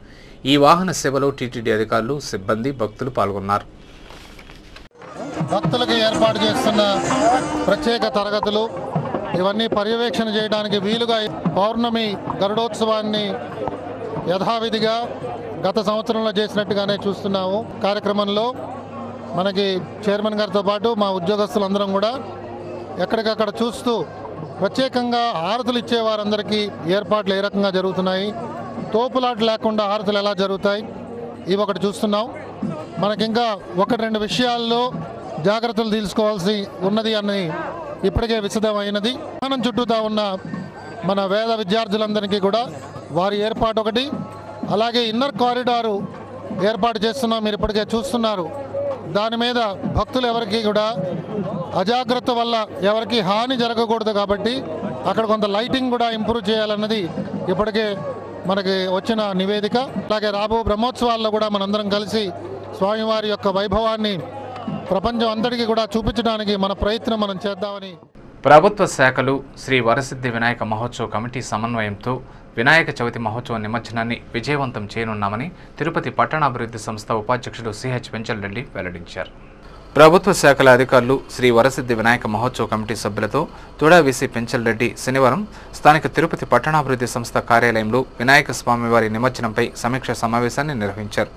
ఈ వాహన సేవలో టీటీడీ అధికారులు, సిబ్బంది, భక్తులు పాల్గొన్నారు. భక్తులకు ఏర్పాటు చేస్తున్న ప్రత్యేక తరగతులు ఇవన్నీ పర్యవేక్షణ చేయడానికి వీలుగా పౌర్ణమి గరుడోత్సవాన్ని యథావిధిగా గత సంవత్సరంలో చేసినట్టుగానే చూస్తున్నాము. కార్యక్రమంలో మనకి చైర్మన్ గారితో పాటు మా ఉద్యోగస్తులందరం కూడా ఎక్కడికక్కడ చూస్తూ ప్రత్యేకంగా హారతులు ఇచ్చే వారందరికీ ఏర్పాట్లు ఏ రకంగా జరుగుతున్నాయి, తోపులాట లేకుండా హారతులు ఎలా జరుగుతాయి, ఇవి ఒకటి చూస్తున్నాం. మనకింకా ఒకటి రెండు విషయాల్లో జాగ్రత్తలు తీసుకోవాల్సి ఉన్నది అని ఇప్పటికే విశదమైనది. వాహనం చుట్టూతా ఉన్న మన వేద విద్యార్థులందరికీ కూడా వారి ఏర్పాటు ఒకటి, అలాగే ఇన్నర్ కారిడారు ఏర్పాటు చేస్తున్నాం. మీరు ఇప్పటికే చూస్తున్నారు. దాని మీద భక్తులు ఎవరికి కూడా అజాగ్రత్త వల్ల ఎవరికి హాని జరగకూడదు కాబట్టి అక్కడ కొంత లైటింగ్ కూడా ఇంప్రూవ్ చేయాలన్నది ఇప్పటికే మనకి వచ్చిన నివేదిక. అలాగే రాబో బ్రహ్మోత్సవాల్లో కూడా మనందరం కలిసి స్వామివారి యొక్క వైభవాన్ని ప్రపంచం అంతటికీ కూడా చూపించడానికి మన ప్రయత్నం మనం చేద్దామని ప్రభుత్వ శాఖలు శ్రీ వరసిద్ధి వినాయక మహోత్సవ కమిటీ సమన్వయంతో వినాయక చవితి మహోత్సవ నిమజ్జనాన్ని విజయవంతం చేయనున్నామని తిరుపతి పట్టణాభివృద్ధి సంస్థ ఉపాధ్యక్షుడు సిహెచ్ పెంచల్ రెడ్డి వెల్లడించారు. ప్రభుత్వ శాఖల అధికారులు శ్రీ వరసిద్ధి వినాయక మహోత్సవ కమిటీ సభ్యులతో తుడా వీసీ పెంచల్ రెడ్డి శనివారం స్థానిక తిరుపతి పట్టణాభివృద్ధి సంస్థ కార్యాలయంలో వినాయక స్వామివారి నిమజ్జనంపై సమీక్ష సమావేశాన్ని నిర్వహించారు.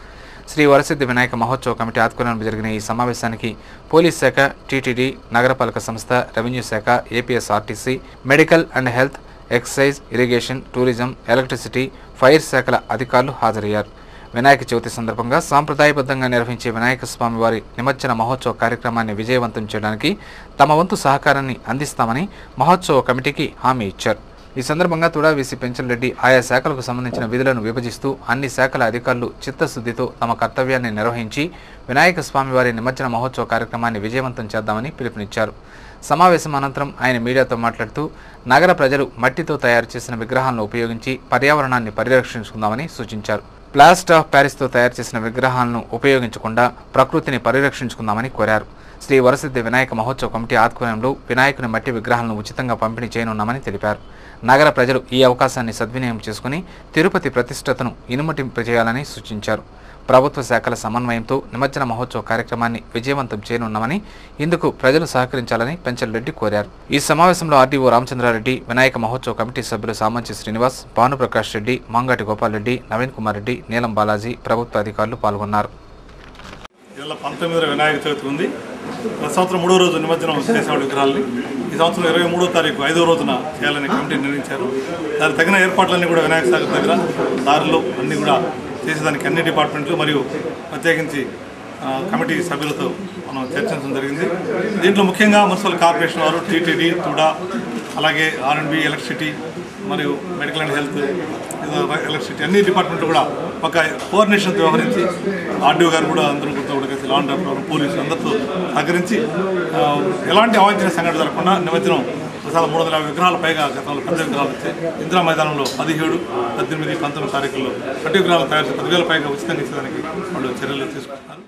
శ్రీ వరసిద్ధి వినాయక మహోత్సవ కమిటీ ఆధ్వర్యంలో జరిగిన ఈ సమావేశానికి పోలీస్ శాఖ, టీటీడీ, నగరపాలక సంస్థ, రెవెన్యూ శాఖ, APSRTC, medical and health, excise, irrigation, tourism, electricity, fire శాఖల అధికారులు హాజరయ్యారు. వినాయక చవితి సందర్భంగా సాంప్రదాయబద్ధంగా నిర్వహించే వినాయక స్వామివారి నిమజ్జన మహోత్సవ కార్యక్రమాన్ని విజయవంతం చేయడానికి తమ వంతు సహకారాన్ని అందిస్తామని మహోత్సవ కమిటీకి హామీ ఇచ్చారు. ఈ సందర్భంగా తుడా వీసీ పెంచల్ రెడ్డి ఆయా శాఖలకు సంబంధించిన విధులను విభజిస్తూ అన్ని శాఖల అధికారులు చిత్తశుద్ధితో తమ కర్తవ్యాన్ని నిర్వహించి వినాయక స్వామివారి నిమజ్జన మహోత్సవ కార్యక్రమాన్ని విజయవంతం చేద్దామని పిలుపునిచ్చారు. సమావేశం అనంతరం ఆయన మీడియాతో మాట్లాడుతూ నగర ప్రజలు మట్టితో తయారు చేసిన విగ్రహాలను ఉపయోగించి పర్యావరణాన్ని పరిరక్షించుకుందామని సూచించారు. ప్లాస్టర్ ఆఫ్ ప్యారిస్తో తయారు చేసిన విగ్రహాలను ఉపయోగించకుండా ప్రకృతిని పరిరక్షించుకుందామని కోరారు. శ్రీ వరసిద్ధి వినాయక మహోత్సవ కమిటీ ఆధ్వర్యంలో వినాయకుని మట్టి విగ్రహాలను ఉచితంగా పంపిణీ చేయనున్నామని తెలిపారు. నగర ప్రజలు ఈ అవకాశాన్ని సద్వినియోగం చేసుకుని తిరుపతి ప్రతిష్టతను ఇనుమటింపజేయాలని సూచించారు. ప్రభుత్వ శాఖల సమన్వయంతో నిమజ్జన మహోత్సవ కార్యక్రమాన్ని విజయవంతం చేయనున్నామని, ఇందుకు ప్రజలు సహకరించాలని పెంచల్ రెడ్డి కోరారు. ఈ సమావేశంలో ఆర్డీఓ రామచంద్రారెడ్డి, వినాయక మహోత్సవ కమిటీ సభ్యులు సామంచి శ్రీనివాస్, భానుప్రకాష్ రెడ్డి, మంగాటి గోపాల్ రెడ్డి, నవీన్ కుమార్ రెడ్డి, నీలం బాలాజీ, ప్రభుత్వ అధికారులు పాల్గొన్నారు. 19వ వినాయక చవితి ఉంది. గత సంవత్సరం 3వ రోజు నిమజ్జనం చేసేవాడు విగ్రహాలని. ఈ సంవత్సరం 23వ తారీఖు 5వ రోజున చేయాలని కమిటీ నిర్ణయించారు. దానికి తగిన ఏర్పాట్లన్నీ కూడా వినాయక సాగర్ దగ్గర దారిలో అన్నీ కూడా చేసేదానికి అన్ని డిపార్ట్మెంట్లు మరియు ప్రత్యేకించి కమిటీ సభ్యులతో మనం చర్చించడం జరిగింది. దీంట్లో ముఖ్యంగా మున్సిపల్ కార్పొరేషన్ వారు, టీటీడీ, తుడా, అలాగే ఆర్ఎండ్బి, ఎలక్ట్రిసిటీ మరియు మెడికల్ అండ్ హెల్త్, ఎలక్ట్రిసిటీ అన్ని డిపార్ట్మెంట్లు కూడా ఒక కోఆర్డినేషన్తో వ్యవహరించి ఆర్డీఓ గారు కూడా అందరూ కూడా కలిసి లా అండ్ ఆర్డర్, పోలీసులు అందరితో సహకరించి ఎలాంటి అవాంఛనీయ సంఘటన జరగకుండా నిమజ్జనం 350 విగ్రహాల పైగా గతంలో పెద్ద విగ్రహాలు వచ్చాయి. ఇందిరా మైదానంలో 17, 18, 19 తారీఖుల్లో 10 విగ్రహాలు తయారు చేసి 10,000 పైగా ఉచితంగా ఇచ్చేదానికి వాళ్ళు చర్యలు తీసుకుంటున్నారు.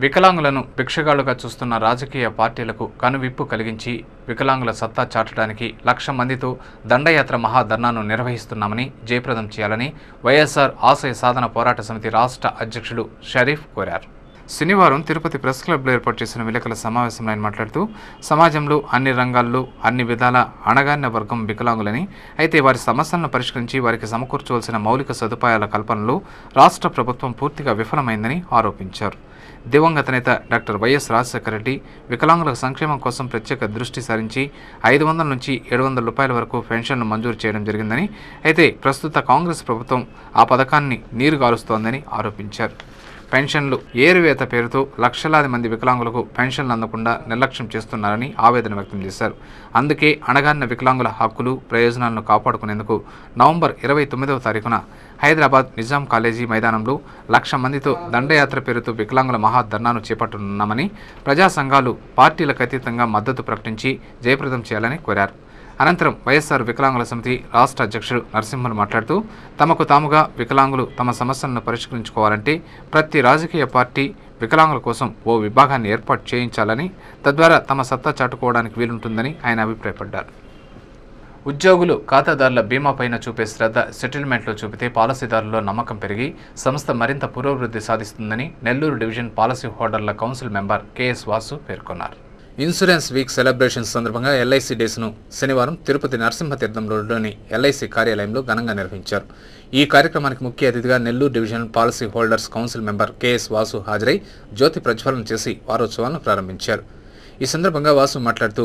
వికలాంగులను భిక్షగాళ్లుగా చూస్తున్న రాజకీయ పార్టీలకు కనువిప్పు కలిగించి వికలాంగుల సత్తా చాటడానికి 1,00,000 మందితో దండయాత్ర మహాధర్నాను నిర్వహిస్తున్నామని జయప్రదం చేయాలని వైఎస్ఆర్ ఆశయ సాధన పోరాట సమితి రాష్ట్ర అధ్యక్షుడు షరీఫ్ కోరారు. శనివారం తిరుపతి ప్రెస్ క్లబ్లో ఏర్పాటు చేసిన విలేకరుల సమావేశంలో ఆయన మాట్లాడుతూ సమాజంలో అన్ని రంగాల్లో అన్ని విధాల అణగారిన వర్గం వికలాంగులని, అయితే వారి సమస్యలను పరిష్కరించి వారికి సమకూర్చవలసిన మౌలిక సదుపాయాల కల్పనలో రాష్ట్ర ప్రభుత్వం పూర్తిగా విఫలమైందని ఆరోపించారు. దివంగత నేత డాక్టర్ వైఎస్ రాజశేఖర రెడ్డి వికలాంగుల సంక్షేమం కోసం ప్రత్యేక దృష్టి సారించి 500 నుంచి 700 రూపాయల వరకు పెన్షన్లు మంజూరు చేయడం జరిగిందని, అయితే ప్రస్తుత కాంగ్రెస్ ప్రభుత్వం ఆ పథకాన్ని నీరుగారుస్తోందని ఆరోపించారు. పెన్షన్లు ఏరువేత పేరుతో లక్షలాది మంది వికలాంగులకు పెన్షన్లు అందకుండా నిర్లక్ష్యం చేస్తున్నారని ఆవేదన వ్యక్తం చేశారు. అందుకే అణగారిన వికలాంగుల హక్కులు, ప్రయోజనాలను కాపాడుకునేందుకు నవంబర్ 29వ తారీఖున హైదరాబాద్ నిజాం కాలేజీ మైదానంలో 1,00,000 మందితో దండయాత్ర పేరుతో వికలాంగుల మహాధర్నాను చేపట్టనున్నామని, ప్రజా సంఘాలు పార్టీలకు అతీతంగా మద్దతు ప్రకటించి జయప్రదం చేయాలని కోరారు. అనంతరం వైఎస్ఆర్ వికలాంగుల సమితి రాష్ట్ర అధ్యక్షుడు నరసింహులు మాట్లాడుతూ తమకు తాముగా వికలాంగులు తమ సమస్యలను పరిష్కరించుకోవాలంటే ప్రతి రాజకీయ పార్టీ వికలాంగుల కోసం ఓ విభాగాన్ని ఏర్పాటు చేయించాలని, తద్వారా తమ సత్తా చాటుకోవడానికి వీలుంటుందని ఆయన అభిప్రాయపడ్డారు. ఉద్యోగులు ఖాతాదారుల బీమా పైన చూపే శ్రద్ధ సెటిల్మెంట్లో చూపితే పాలసీదారుల్లో నమ్మకం పెరిగి సంస్థ మరింత పురోభివృద్ధి సాధిస్తుందని నెల్లూరు డివిజన్ పాలసీ హోల్డర్ల కౌన్సిల్ మెంబర్ కెఎస్ వాసు పేర్కొన్నారు. ఇన్సూరెన్స్ వీక్ సెలబ్రేషన్స్ సందర్భంగా ఎల్ఐసి డేస్ను శనివారం తిరుపతి నరసింహతీర్థం రోడ్డులోని ఎల్ఐసి కార్యాలయంలో ఘనంగా నిర్వహించారు. ఈ కార్యక్రమానికి ముఖ్య అతిథిగా Nellore division policy holders council member K S Vasu హాజరై జ్యోతి ప్రజ్వలన చేసి వారోత్సవాలను ప్రారంభించారు. ఈ సందర్భంగా వాసు మాట్లాడుతూ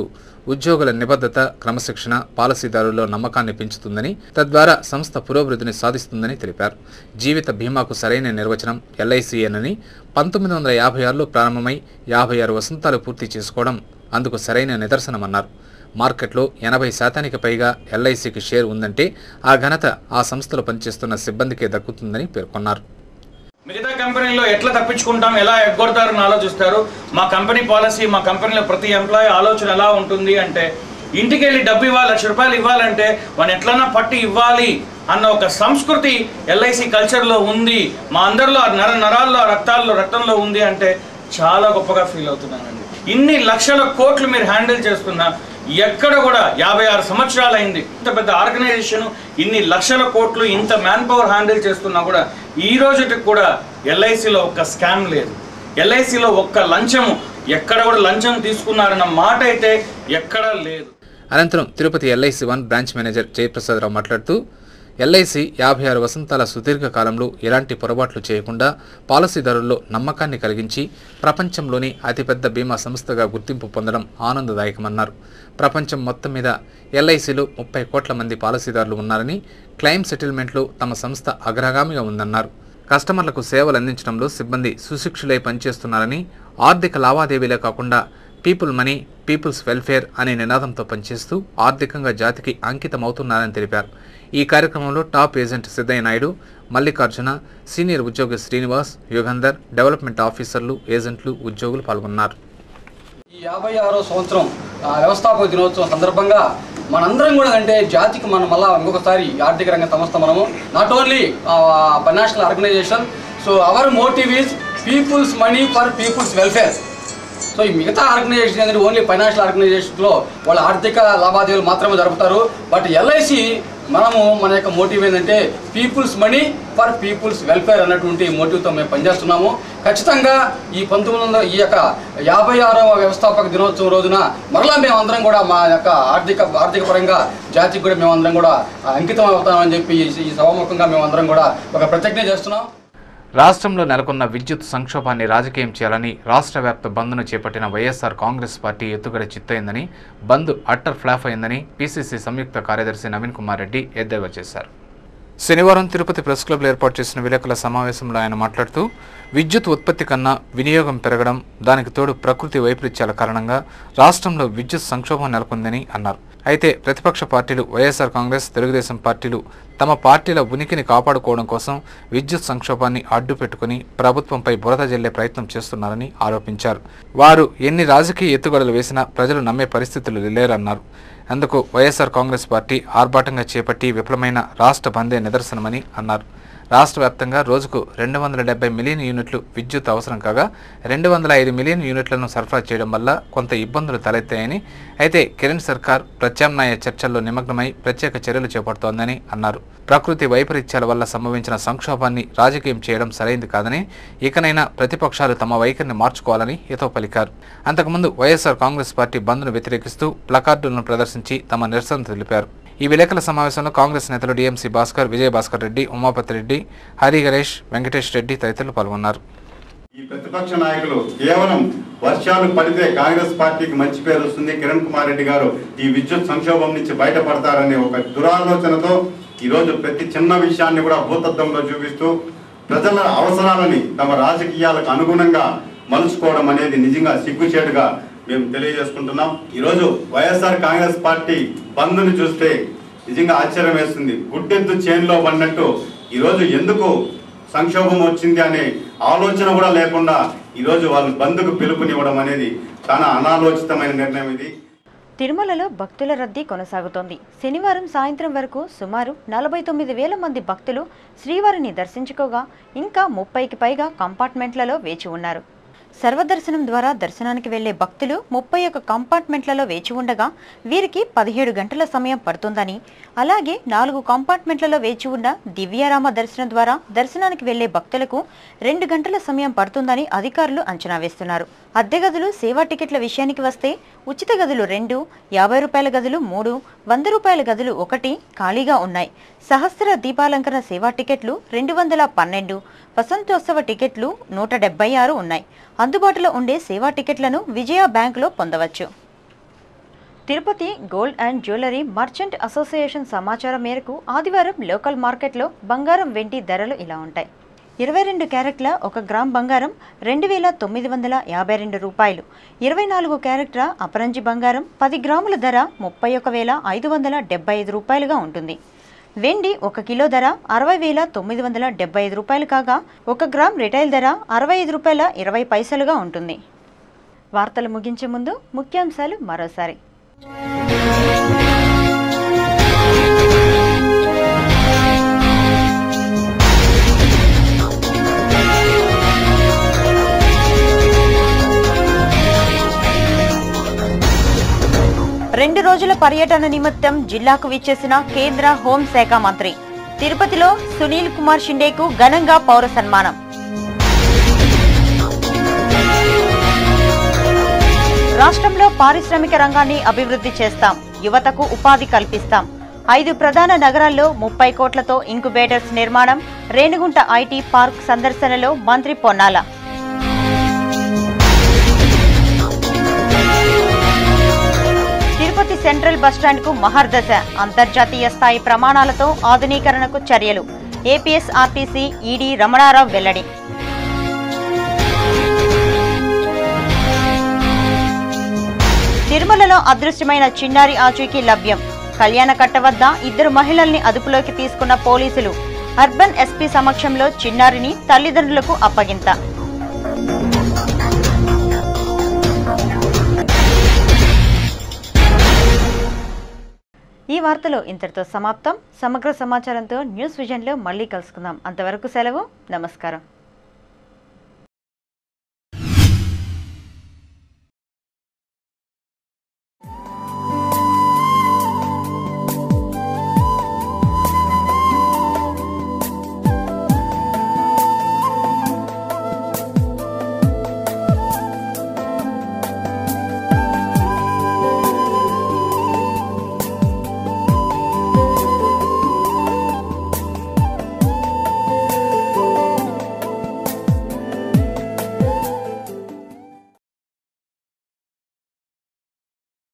ఉద్యోగుల నిబద్ధత, క్రమశిక్షణ పాలసీదారుల్లో నమ్మకాన్ని పెంచుతుందని, తద్వారా సంస్థ పురోభివృద్ధిని సాధిస్తుందని తెలిపారు. జీవిత బీమాకు సరైన నిర్వచనం ఎల్ఐసిఏనని 1956లో ప్రారంభమై 56 వసంతాలు పూర్తి చేసుకోవడం అందుకు సరైన నిదర్శనమన్నారు. మార్కెట్లో 80% పైగా ఎల్ఐసికి షేర్ ఉందంటే ఆ ఘనత ఆ సంస్థలో పనిచేస్తున్న సిబ్బందికే దక్కుతుందని పేర్కొన్నారు. మిగతా కంపెనీలో ఎట్లా తప్పించుకుంటాం, ఎలా ఎగ్గొడతారని ఆలోచిస్తారు. మా కంపెనీ పాలసీ, మా కంపెనీలో ప్రతి ఎంప్లాయీ ఆలోచన ఎలా ఉంటుంది అంటే, ఇంటికి వెళ్ళి డబ్బు ఇవ్వాలి, ₹1,00,000 ఇవ్వాలంటే వాడిని ఎట్లన్నా పట్టి ఇవ్వాలి అన్న ఒక సంస్కృతి ఎల్ఐసి కల్చర్లో ఉంది. మా అందరిలో నరాల్లో రక్తంలో ఉంది అంటే చాలా గొప్పగా ఫీల్ అవుతున్నానండి. ఇన్ని లక్షల కోట్లు మీరు హ్యాండిల్ చేస్తున్నా ఎక్కడ కూడా 56 సంవత్సరాలు అయింది. ఇంత పెద్ద ఆర్గనైజేషన్, ఇన్ని లక్షల కోట్లు, ఇంత మ్యాన్ పవర్ హ్యాండిల్ చేస్తున్నా కూడా ఈ రోజుకి కూడా ఎల్ఐసిలో ఒక్క స్కామ్ లేదు. ఎల్ఐసిలో ఒక్క లంచము, ఎక్కడ కూడా లంచం తీసుకున్నారన్న మాట అయితే ఎక్కడా లేదు. అనంతరం తిరుపతి ఎల్ఐసి 1 బ్రాంచ్ మేనేజర్ జయప్రసాదరావు మాట్లాడుతూ ఎల్ఐసి 56 వసంతాల సుదీర్ఘ కాలంలో ఎలాంటి పొరపాట్లు చేయకుండా పాలసీదారుల్లో నమ్మకాన్ని కలిగించి ప్రపంచంలోని అతిపెద్ద బీమా సంస్థగా గుర్తింపు పొందడం ఆనందదాయకమన్నారు. ప్రపంచం మొత్తం మీద ఎల్ఐసిలో 30 కోట్ల మంది పాలసీదారులు ఉన్నారని, క్లెయిమ్ సెటిల్మెంట్లో తమ సంస్థ అగ్రగామిగా ఉందన్నారు. కస్టమర్లకు సేవలు అందించడంలో సిబ్బంది సుశిక్షులై పనిచేస్తున్నారని, ఆర్థిక లావాదేవీలే కాకుండా పీపుల్ మనీ, పీపుల్స్ వెల్ఫేర్ అనే నినాదంతో పనిచేస్తూ ఆర్థికంగా జాతికి అంకితమవుతున్నారని తెలిపారు. ఈ కార్యక్రమంలో top agent Siddaiah Naidu, Mallikarjuna, senior ఉద్యోగి శ్రీనివాస్, యుగంధర్, డెవలప్మెంట్ ఆఫీసర్లు, ఏజెంట్లు, ఉద్యోగులు పాల్గొన్నారు. ఈ 56వ సంవత్సరం వ్యవస్థాపక దినోత్సవం సందర్భంగా మనందరం కూడా అంటే జాతికి మనం మళ్ళీ ఇంకొకసారి ఆర్థిక రంగ సంస్థ మనము not only financial organisation, so our motive is peoples money for peoples welfare. So ఈ మిగతా ఆర్గనైజేషన్ అనేది ఓన్లీ ఫైనాన్షియల్ ఆర్గనైజేషన్లో వాళ్ళ ఆర్థిక లావాదేవీలు మాత్రమే జరుపుతారు. బట్ ఎల్ఐసి మన యొక్క మోటివ్ ఏంటంటే peoples money for peoples welfare అన్నటువంటి మోటివ్తో మేము పనిచేస్తున్నాము. ఖచ్చితంగా ఈ 56వ వ్యవస్థాపక దినోత్సవం రోజున మరలా మేమందరం కూడా మా యొక్క ఆర్థిక పరంగా జాతికి కూడా మేమందరం కూడా అంకితం అవుతామని చెప్పి ఈ సభాముఖంగా మేమందరం కూడా ఒక ప్రతిజ్ఞ చేస్తున్నాం. రాష్ట్రంలో నెలకొన్న విద్యుత్ సంక్షోభాన్ని రాజకీయం చేయాలని రాష్ట్ర వ్యాప్త బంద్ను చేపట్టిన వైఎస్ఆర్ కాంగ్రెస్ పార్టీ ఎత్తుగడ చిత్తయిందని, బంద్ అట్టర్ ఫ్లాప్ అయిందని పీసీసీ సంయుక్త కార్యదర్శి నవీన్ కుమార్ రెడ్డి ఎద్దేవా చేశారు. శనివారం తిరుపతి ప్రెస్ క్లబ్లో ఏర్పాటు చేసిన విలేకరుల సమావేశంలో ఆయన మాట్లాడుతూ విద్యుత్ ఉత్పత్తి కన్నా వినియోగం పెరగడం, దానికి తోడు ప్రకృతి వైపరీత్యాల కారణంగా రాష్ట్రంలో విద్యుత్ సంక్షోభం నెలకొందని అన్నారు. అయితే ప్రతిపక్ష పార్టీలు వైఎస్ఆర్ కాంగ్రెస్, తెలుగుదేశం పార్టీలు తమ పార్టీల ఉనికిని కాపాడుకోవడం కోసం విద్యుత్ సంక్షోభాన్ని అడ్డుపెట్టుకుని ప్రభుత్వంపై బురద జల్లే ప్రయత్నం చేస్తున్నారని ఆరోపించారు. వారు ఎన్ని రాజకీయ ఎత్తుగడలు వేసినా ప్రజలు నమ్మే పరిస్థితులు లేరన్నారు. అందుకు వైఎస్ఆర్ కాంగ్రెస్ పార్టీ ఆర్భాటంగా చేపట్టి విఫలమైన రాష్ట్ర బందే నిదర్శనమని అన్నారు. రాష్ట్ర వ్యాప్తంగా రోజుకు 270 మిలియన్ యూనిట్లు విద్యుత్ అవసరం కాగా 205 మిలియన్ యూనిట్లను సరఫరా చేయడం వల్ల కొంత ఇబ్బందులు తలెత్తాయని, అయితే కేంద్ర సర్కార్ ప్రత్యామ్నాయ చర్చల్లో నిమగ్నమై ప్రత్యేక చర్యలు చేపడుతోందని అన్నారు. ప్రకృతి వైపరీత్యాల వల్ల సంభవించిన సంక్షోభాన్ని రాజకీయం చేయడం సరైంది కాదని, ఇకనైనా ప్రతిపక్షాలు తమ వైఖరిని మార్చుకోవాలని హితవు పలికారు. అంతకుముందు వైఎస్ఆర్ కాంగ్రెస్ పార్టీ బంద్ను వ్యతిరేకిస్తూ ప్లకార్డులను ప్రదర్శించి తమ నిరసన తెలిపారు. ఈ విలేకరుల సమావేశంలో కాంగ్రెస్ నేతలు డిఎంసీ భాస్కర్, విజయభాస్కర్ రెడ్డి, ఉమాపతి రెడ్డి, హరి గణేష్, వెంకటేష్ రెడ్డి తదితరులు పాల్గొన్నారు. ఈ ప్రతిపక్ష నాయకులు కేవలం వర్షాలు పడితే కాంగ్రెస్ పార్టీకి మంచి పేరు వస్తుంది, కిరణ్ కుమార్ రెడ్డి గారు ఈ విద్యుత్ సంక్షోభం నుంచి బయటపడతారనే ఒక దురాలోచనతో ఈరోజు ప్రతి చిన్న విషయాన్ని కూడా భూతత్వంలో చూపిస్తూ ప్రజల అవసరాలని తమ రాజకీయాలకు అనుగుణంగా మలుచుకోవడం అనేది నిజంగా సిగ్గుచేటుగా మేము తెలియజేసుకుంటున్నాం. ఈరోజు వైఎస్ఆర్ కాంగ్రెస్ పార్టీ బంద్ను చూస్తే నిజంగా ఆశ్చర్యం వేస్తుంది. గుడ్డెద్దు చేన్లో పడినట్టు ఈరోజు ఎందుకు సంక్షోభం వచ్చింది అనే ఆలోచన కూడా లేకుండా ఈరోజు వాళ్ళు బంద్కు పిలుపునివ్వడం అనేది చాలా అనాలోచితమైన నిర్ణయం. ఇది తిరుమలలో భక్తుల రద్దీ కొనసాగుతోంది. శనివారం సాయంత్రం వరకు సుమారు 49,000 మంది భక్తులు శ్రీవారిని దర్శించుకోగా ఇంకా 30కి పైగా కంపార్ట్మెంట్లలో వేచి ఉన్నారు. సర్వదర్శనం ద్వారా దర్శనానికి వెళ్లే భక్తులు 31 కంపార్ట్మెంట్లలో వేచి ఉండగా వీరికి 17 గంటల సమయం పడుతుందని, అలాగే 4 కంపార్ట్మెంట్లలో వేచి ఉన్న దివ్యారామ దర్శనం ద్వారా దర్శనానికి వెళ్లే భక్తులకు 2 గంటల సమయం పడుతుందని అధికారులు అంచనా వేస్తున్నారు. అద్దె గదులు, సేవా టికెట్ల విషయానికి వస్తే ఉచిత గదులు 2, 50 రూపాయల గదులు 3, 100 రూపాయల గదులు 1 ఖాళీగా ఉన్నాయి. సహస్ర దీపాలంకరణ సేవా టికెట్లు 212, వసంతోత్సవ టికెట్లు 176 ఉన్నాయి. అందుబాటులో ఉండే సేవా టికెట్లను విజయ బ్యాంకులో పొందవచ్చు. Tirupati gold and jewellery merchant association సమాచారం మేరకు ఆదివారం లోకల్ మార్కెట్లో బంగారం, వెండి ధరలు ఇలా ఉంటాయి. 22 క్యారెట్ల 1 గ్రామ్ బంగారం 2,952 రూపాయలు. 24 క్యారెట్ల అపరంజి బంగారం 10 గ్రాముల ధర 31,575 రూపాయలుగా ఉంటుంది. వెండి 1 కిలో ధర 60,975 రూపాయలు కాగా 1 గ్రామ్ రిటైల్ ధర 65 రూపాయల 20 పైసలుగా ఉంటుంది. వార్తలు ముగించే ముందు ముఖ్యాంశాలు మరోసారి. రెండు రోజుల పర్యటన నిమిత్తం జిల్లాకు విచ్చేసిన కేంద్ర హోంశాఖ మంత్రి. తిరుపతిలో సునీల్ కుమార్ షిండేకు ఘనంగా పౌర సన్మానం. రాష్ట్రంలో పారిశ్రామిక రంగాన్ని అభివృద్ధి చేస్తాం, యువతకు ఉపాధి కల్పిస్తాం. 5 ప్రధాన నగరాల్లో 30 కోట్లతో ఇంక్యుబేటర్స్ నిర్మాణం. రేణిగుంట ఐటీ పార్క్ సందర్శనలో మంత్రి పొన్నాల. తిరుపతి సెంట్రల్ బస్టాండ్కు మహర్దశ. అంతర్జాతీయ స్థాయి ప్రమాణాలతో ఆధునీకరణకు చర్యలు. ఏపీఎస్ఆర్టీసీ ఈడీ రమణారావు వెల్లడి. తిరుమలలో అదృశ్యమైన చిన్నారి ఆచూకీ లభ్యం. కళ్యాణకట్ట వద్ద 2 మహిళల్ని అదుపులోకి తీసుకున్న పోలీసులు. అర్బన్ ఎస్పీ సమక్షంలో చిన్నారిని తల్లిదండ్రులకు అప్పగింత. ఈ వార్తలు ఇంతటితో సమాప్తం. సమగ్ర సమాచారంతో న్యూస్ విజన్లో మళ్ళీ కలుసుకుందాం. అంతవరకు సెలవు. నమస్కారం.